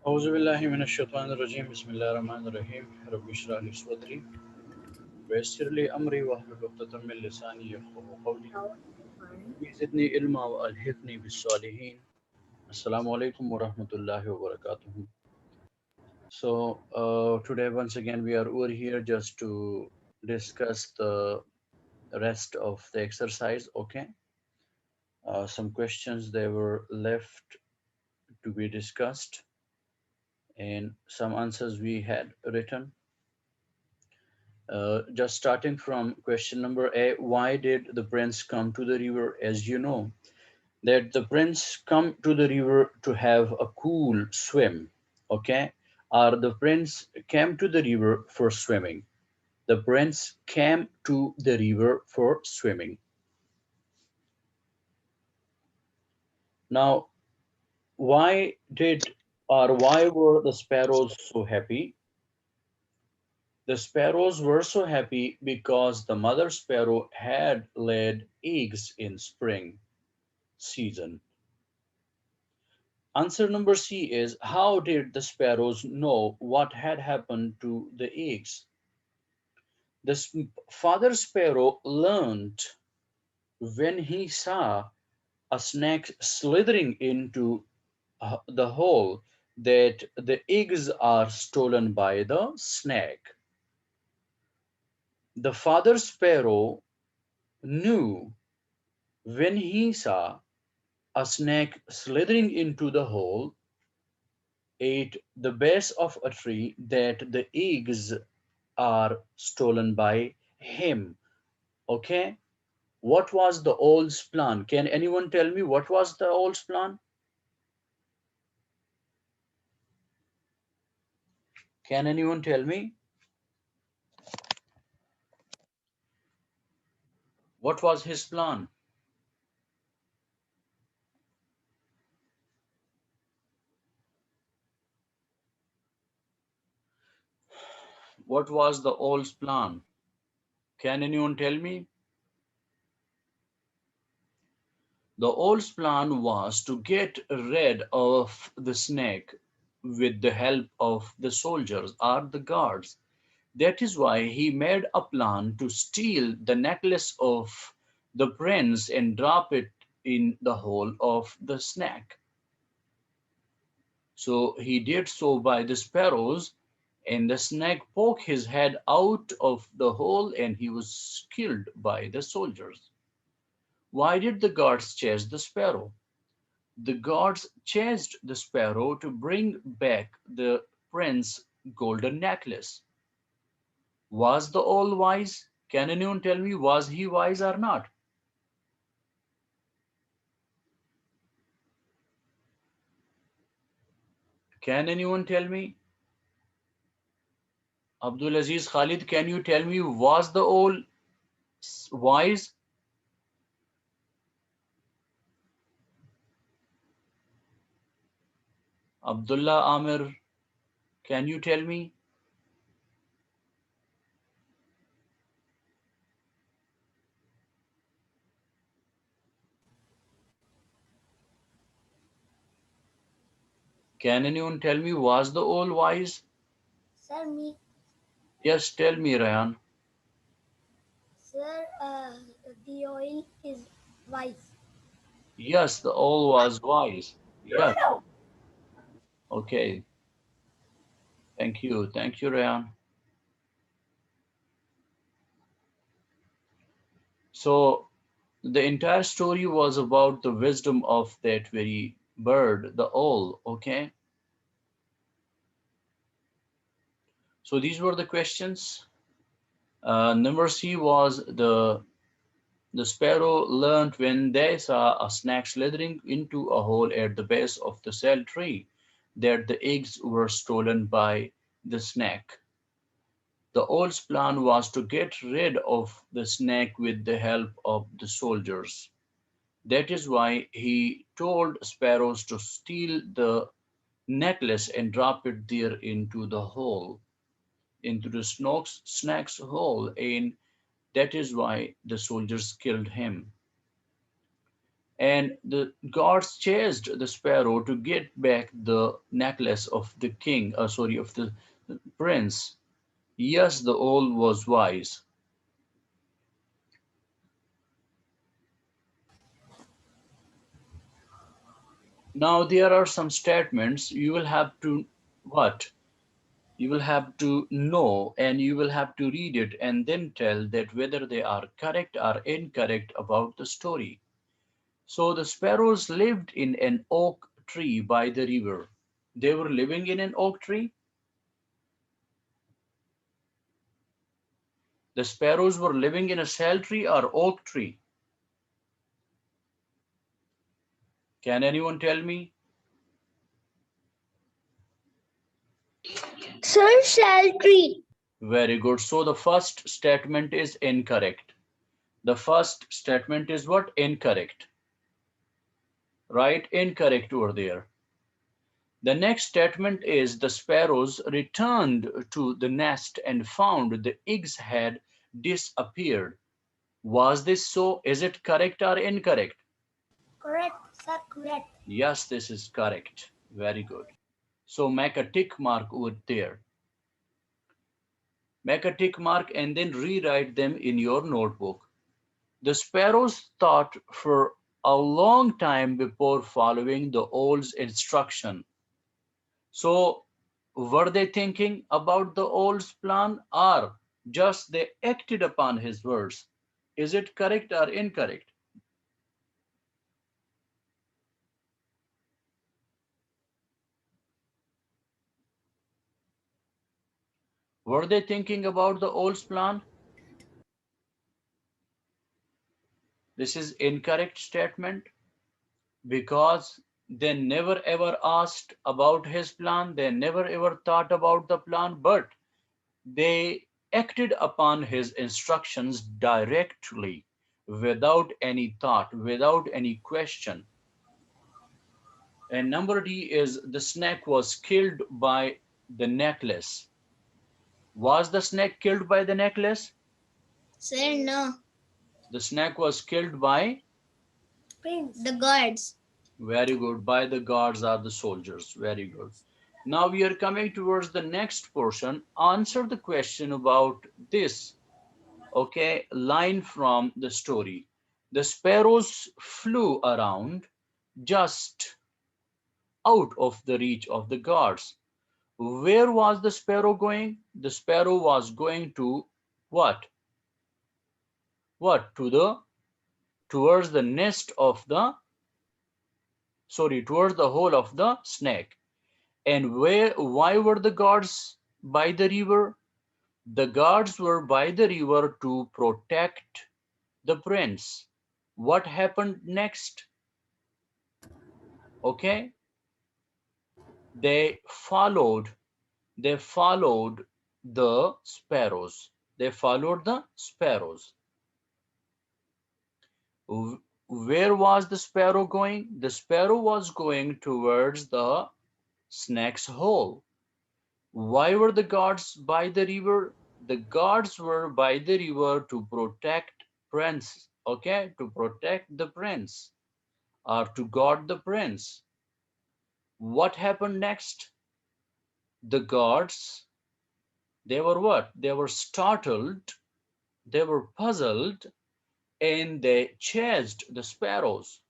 أعوذ بالله من الشيطان الرجيم بسم الله الرحمن الرحيم رب اشرح لي صدري ويسر لي أمري واحلل عقدة من لساني يفقهوا قولي رب زدني علما وألحقني بالصالحين السلام عليكم ورحمة الله وبركاته. Today once again we are over here just to discuss the rest of the exercise. Okay, some questions they were left to be discussed and some answers we had written. Just starting from question number A, why did the prince come to the river? As you know, that the prince come to the river to have a cool swim, okay? Or the prince came to the river for swimming. The prince came to the river for swimming. Now, why did or why were the sparrows so happy? The sparrows were so happy because the mother sparrow had laid eggs in spring season. Answer number C is, how did the sparrows know what had happened to the eggs? The father sparrow learned when he saw a snake slithering into the hole that the eggs are stolen by the snake. The father sparrow knew when he saw a snake slithering into the hole at the base of a tree that the eggs are stolen by him. Okay, what was the owl's plan? Can anyone tell me what was the owl's plan? Can anyone tell me what was his plan? What was the owl's plan? Can anyone tell me? The owl's plan was to get rid of the snake with the help of the soldiers or the guards. That is why he made a plan to steal the necklace of the prince and drop it in the hole of the snake. So he did so by the sparrows, and the snake poked his head out of the hole and he was killed by the soldiers. Why did the guards chase the sparrow? The guards chased the sparrow to bring back the prince's golden necklace. Was the owl wise? Can anyone tell me, was he wise or not? Can anyone tell me? Abdul Aziz Khalid, can you tell me, was the owl wise? Abdullah Amir, can you tell me? Can anyone tell me, was the owl wise? Sir, me. Yes, tell me, Ryan. Sir, the oil is wise. Yes, the owl was wise. Yes. Okay. Thank you. Thank you, Ryan. So the entire story was about the wisdom of that very bird, the owl. Okay. So these were the questions. Number C was the sparrow learned when they saw a snake slithering into a hole at the base of the cell tree that the eggs were stolen by the snake. The owl's plan was to get rid of the snake with the help of the soldiers. That is why he told sparrows to steal the necklace and drop it there into the hole, into the snake's hole, and that is why the soldiers killed him. And the gods chased the sparrow to get back the necklace of the king, sorry, of the prince. Yes, the owl was wise. Now there are some statements you will have to what? You will have to know and you will have to read it and then tell that whether they are correct or incorrect about the story. So the sparrows lived in an oak tree by the river. They were living in an oak tree. The sparrows were living in a sal tree or oak tree. Can anyone tell me? Sir shall treat. Very good. So the first statement is incorrect. The first statement is what? Incorrect. Right? Incorrect over there. The next statement is the sparrows returned to the nest and found the eggs had disappeared. Was this so? Is it correct or incorrect? Correct, sir, correct. Yes, this is correct. Very good. So make a tick mark over there. Make a tick mark and then rewrite them in your notebook. The sparrows thought for a long time before following the owl's instruction. So, were they thinking about the owl's plan or just they acted upon his words? Is it correct or incorrect? Were they thinking about the owl's plan? This is incorrect statement because they never ever asked about his plan. They never ever thought about the plan, but they acted upon his instructions directly without any thought, without any question. And number D is the snake was killed by the necklace. Was the snake killed by the necklace? Sir, no. The snake was killed by, Prince. The guards. very good, by the guards or the soldiers. Very good. Now we are coming towards the next portion. Answer the question about this, okay, line from the story. The sparrows flew around just out of the reach of the guards. Where was the sparrow going? The sparrow was going to what? What? To the towards the nest of the sorry, towards the hole of the snake. And why were the guards by the river? The guards were by the river to protect the prince. What happened next? Okay, they followed they followed the sparrows. They followed the sparrows. Where was the sparrow going? The sparrow was going towards the snake's hole. Why were the guards by the river? The guards were by the river to protect prince, okay, to protect the prince or to guard the prince. What happened next? The guards, they were what? They were startled, they were puzzled, and they chased the sparrows.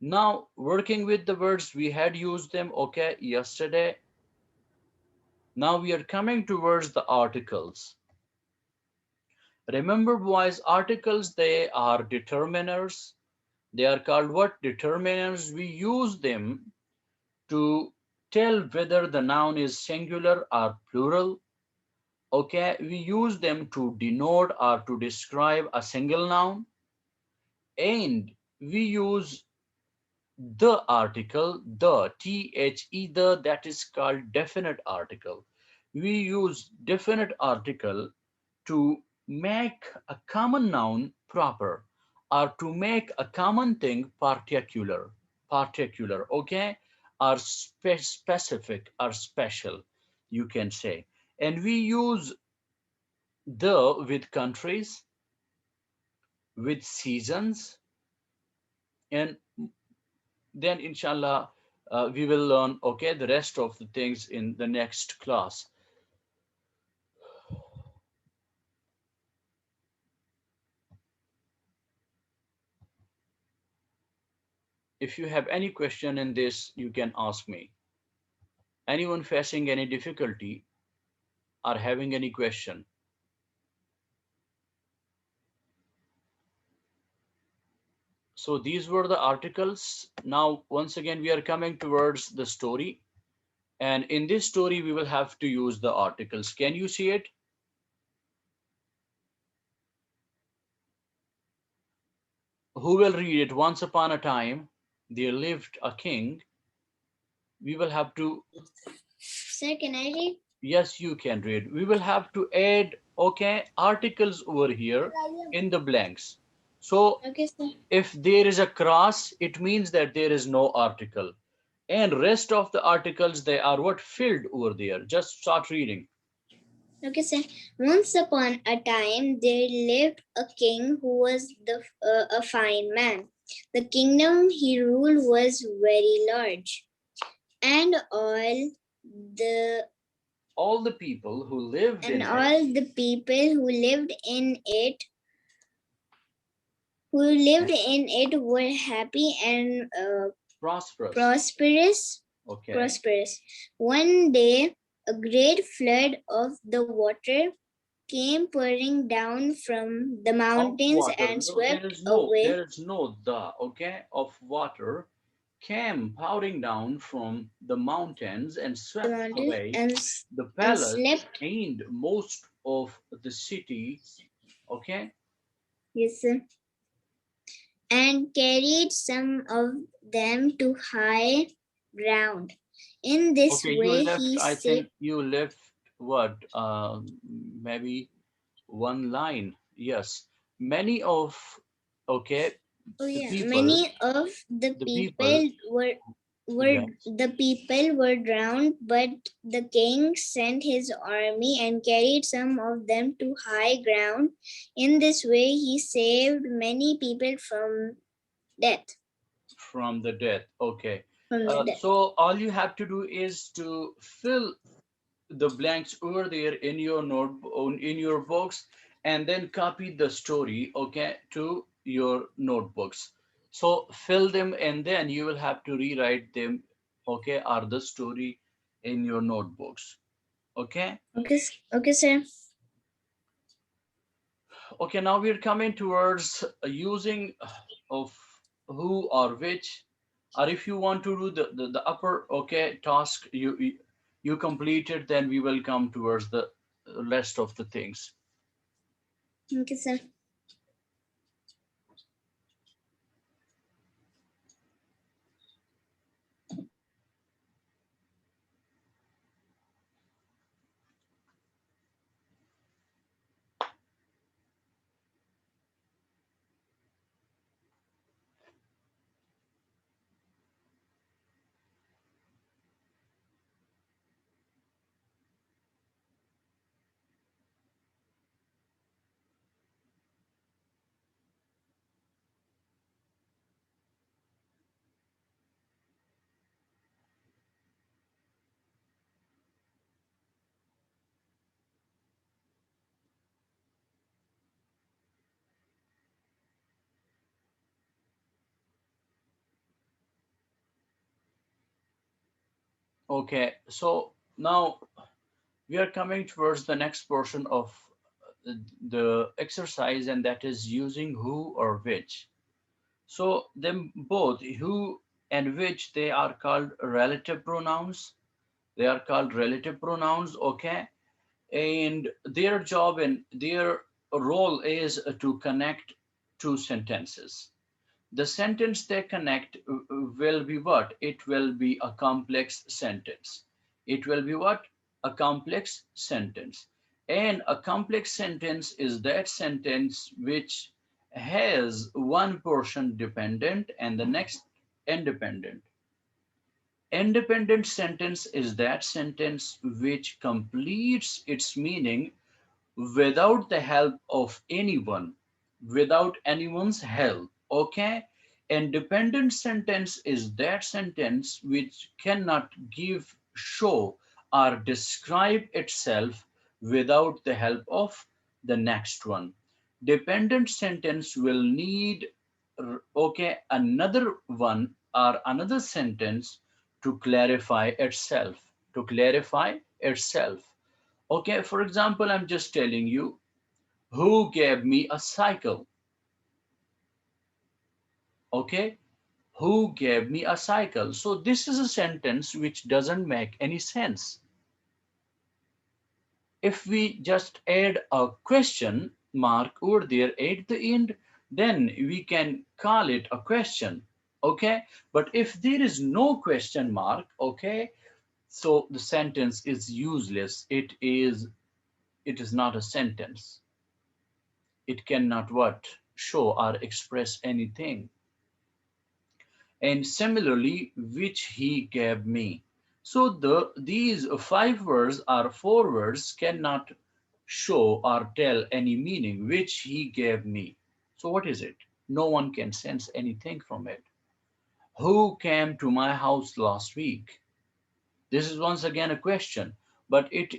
Now, working with the words, we had used them, okay, yesterday. Now we are coming towards the articles. Remember, boys, articles, they are determiners. They are called what? Determiners. We use them to tell whether the noun is singular or plural. Okay, we use them to denote or to describe a single noun. And we use the article, the, the, that is called definite article. We use definite article to make a common noun proper or to make a common thing particular, okay, or specific or special, you can say. And we use the with countries, with seasons, And then inshallah we will learn, okay, the rest of the things in the next class. If you have any question in this, you can ask me. Anyone facing any difficulty or having any question? So these were the articles. Now once again we are coming towards the story, and in this story we will have to use the articles. Can you see it? Who will read it? Once upon a time there lived a king. We will have to, Sir, can I read? yes, you can read. We will have to add, okay, articles over here in the blanks. So Okay, sir. if there is a cross, it means that there is no article. And rest of the articles, they are what filled over there. Just start reading. Okay, sir. Once upon a time, there lived a king who was a fine man. The kingdom he ruled was very large, and the All the people who lived and in it, all the people who lived in it were happy and prosperous. prosperous. Okay. Prosperous. One day, a great flood of the water came pouring down from the Of mountains water. and No, swept away there is no the, okay, of water came pouring down from the mountains and the swept mountains away and, the and palace slept. and most of the city. Okay. Yes, sir, and carried some of them to high ground. In this Okay, you way, left, he I think saved. you left what? Maybe one line. Yes. Many of, okay, Oh the yeah, people, many of the people, yes, the people were drowned, but the king sent his army and carried some of them to high ground. In this way, he saved many people death. from the death. Okay. From the death. So all you have to do is to fill the blanks over there in your note, in your books, and then copy the story, okay, to your notebooks. So fill them, and then you will have to rewrite them, okay, or the story in your notebooks. Okay. Okay, okay, sir. Okay, now we're coming towards using of who or which, or if you want to do the upper, okay, task, you completed, then we will come towards the rest of the things. Okay, sir. Okay, so now we are coming towards the next portion of the exercise, and that is using who or which. So them both, who and which, they are called relative pronouns. They are called relative pronouns, okay? And their job and their role is to connect two sentences. The sentence they connect will be what? It will be a complex sentence. It will be what? A complex sentence. And a complex sentence is that sentence which has one portion dependent and the next independent. Independent sentence is that sentence which completes its meaning without the help of anyone, without anyone's help. Okay? And dependent sentence is that sentence which cannot give, show, or describe itself without the help of the next one. Dependent sentence will need, okay, another one or another sentence to clarify itself. To clarify itself. Okay, for example, I'm just telling you, who gave me a cycle? Okay, who gave me a cycle? So this is a sentence which doesn't make any sense. If we just add a question mark over there at the end, then we can call it a question. Okay, but if there is no question mark, okay, so the sentence is useless. It is not a sentence. It cannot what, show or express anything. And similarly, which he gave me. So these five words or four words cannot show or tell any meaning, which he gave me. So what is it? No one can sense anything from it. Who came to my house last week? This is once again a question, but it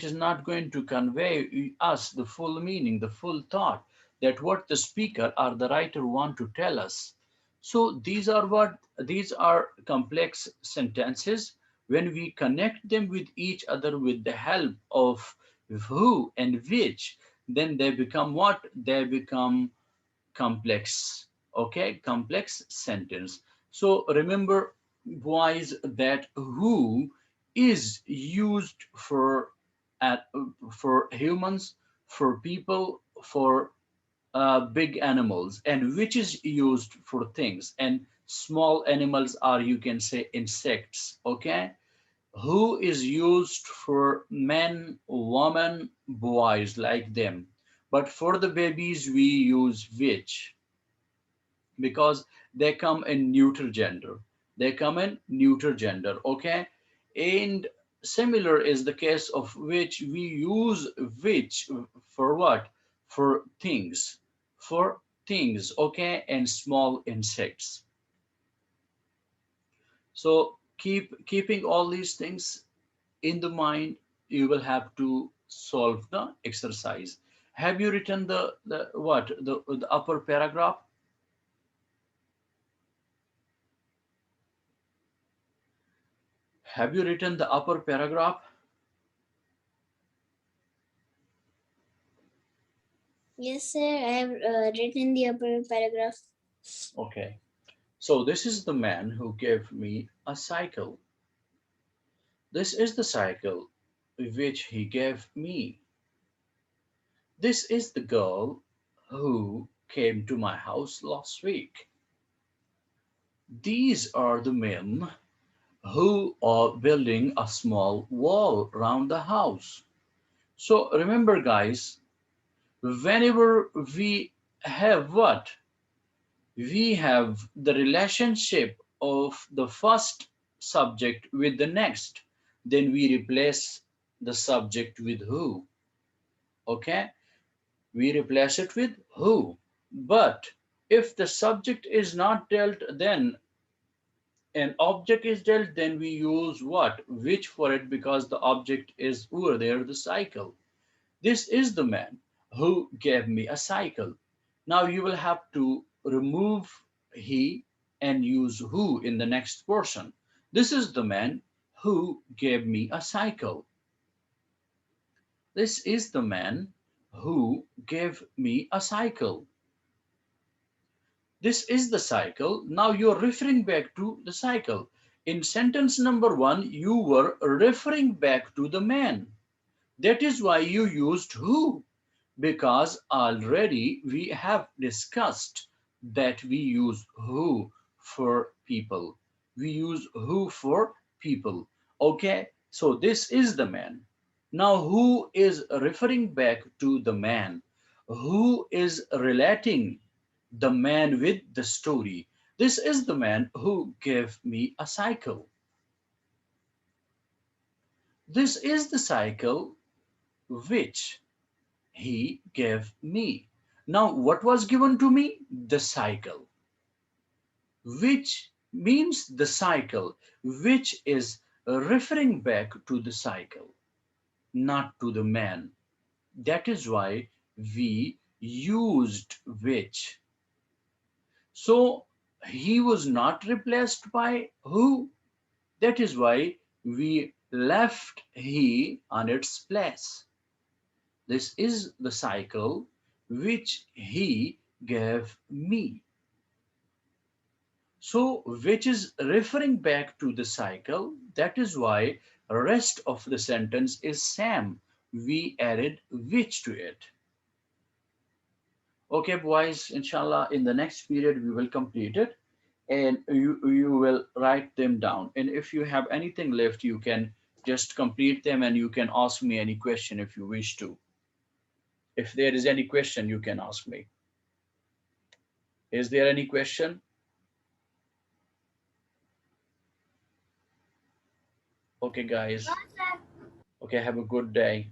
is not going to convey us the full meaning, the full thought that what the speaker or the writer want to tell us. So these are complex sentences. When we connect them with each other with the help of who and which, then they become what? They become complex. Okay, complex sentence. So remember, boys, that who is used at for humans, for people, for big animals, and which is used for things, and small animals are, you can say, insects. Okay, who is used for men, women, boys, like them, but for the babies we use which, because they come in neuter gender. They come in neuter gender, okay? And similar is the case of which we use which for what? For things. For things, okay? And small insects. So keeping all these things in the mind, you will have to solve the exercise. Have you written the what? The upper paragraph? Have you written the upper paragraph? Yes, sir. I have written the upper paragraph. Okay. So this is the man who gave me a cycle. This is the cycle which he gave me. This is the girl who came to my house last week. These are the men who are building a small wall around the house. So remember, guys, whenever we have what? We have the relationship of the first subject with the next, then we replace the subject with who. Okay, we replace it with who. But if the subject is not dealt, then an object is dealt, then we use what, which, for it, because the object is over there, the cycle. This is the man who gave me a cycle. Now you will have to remove he and use who in the next person. This is the man who gave me a cycle. This is the man who gave me a cycle. This is the cycle. Now you're referring back to the cycle. In sentence number one, you were referring back to the man. That is why you used who, because already we have discussed that we use who for people. We use who for people. Okay, so this is the man. Now, who is referring back to the man? Who is relating the man with the story? This is the man who gave me a cycle. This is the cycle which he gave me. Now, what was given to me? The cycle. which means the cycle, which is referring back to the cycle, not to the man. That is why we used which. So he was not replaced by who. That is why we left he on its place. This is the cycle which he gave me. So, which is referring back to the cycle. That is why rest of the sentence is same. We added which to it. Okay, boys, inshallah, in the next period we will complete it and you will write them down. And if you have anything left, you can just complete them and you can ask me any question if you wish to. If there is any question, you can ask me. Is there any question? Okay, guys. Okay, have a good day.